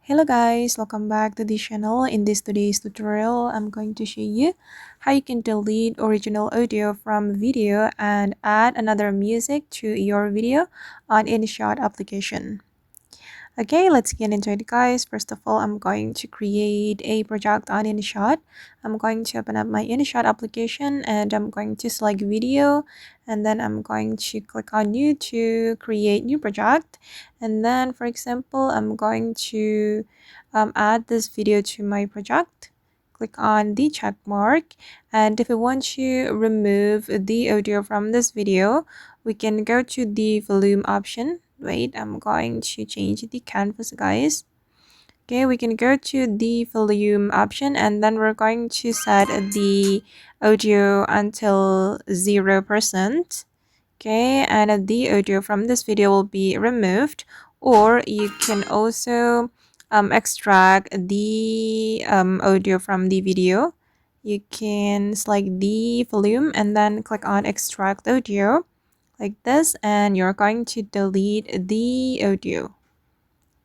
Hello guys, welcome back to the channel. In this today's tutorial, I'm going to show you how you can delete original audio from video and add another music to your video on inShot application. Okay, let's get into it guys. First of all, I'm going to create a project on inShot. I'm going to open up my inShot application and I'm going to select video, and then I'm going to click on new to create new project. And then for example, I'm going to add this video to my project. Click on the check mark, and if we want to remove the audio from this video, we can go to the volume option. Wait, I'm going to change the canvas guys. Okay, we can go to the volume option, and then we're going to set the audio until 0%. Okay, and the audio from this video will be removed, or you can also extract the audio from the video. You can select the volume and then click on extract audio like this, and you're going to delete the audio.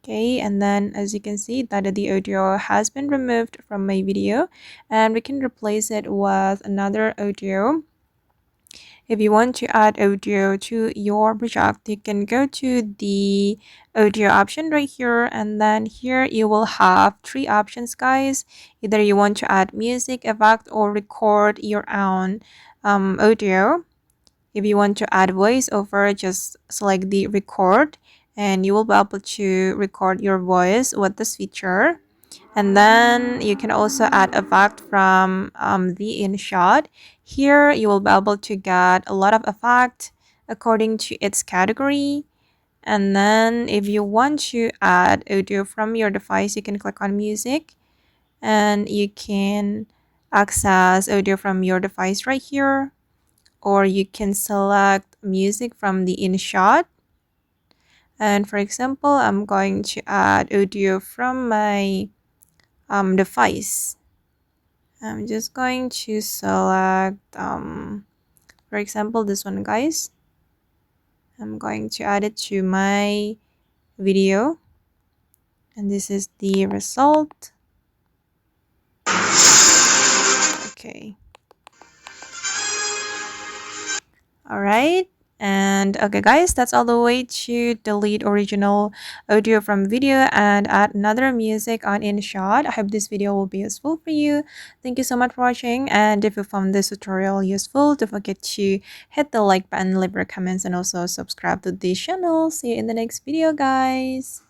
Okay, and then as you can see that the audio has been removed from my video, and we can replace it with another audio. If you want to add audio to your project, you can go to the audio option right here, and then here you will have three options guys. Either you want to add music, effect, or record your own audio. If you want to add voiceover, just select the record, and you will be able to record your voice with this feature. And then you can also add effect from the inShot. Here you will be able to get a lot of effect according to its category. And then if you want to add audio from your device, you can click on music, and you can access audio from your device right here, or you can select music from the inShot. And for example, I'm going to add audio from my device. I'm just going to select for example this one guys. I'm going to add it to my video, and this is the result. Okay, all right. And okay guys, that's all the way to delete original audio from video and add another music on inShot. I hope this video will be useful for you. Thank you so much for watching, and if you found this tutorial useful, don't forget to hit the like button, leave your comments, and also subscribe to this channel. See you in the next video guys.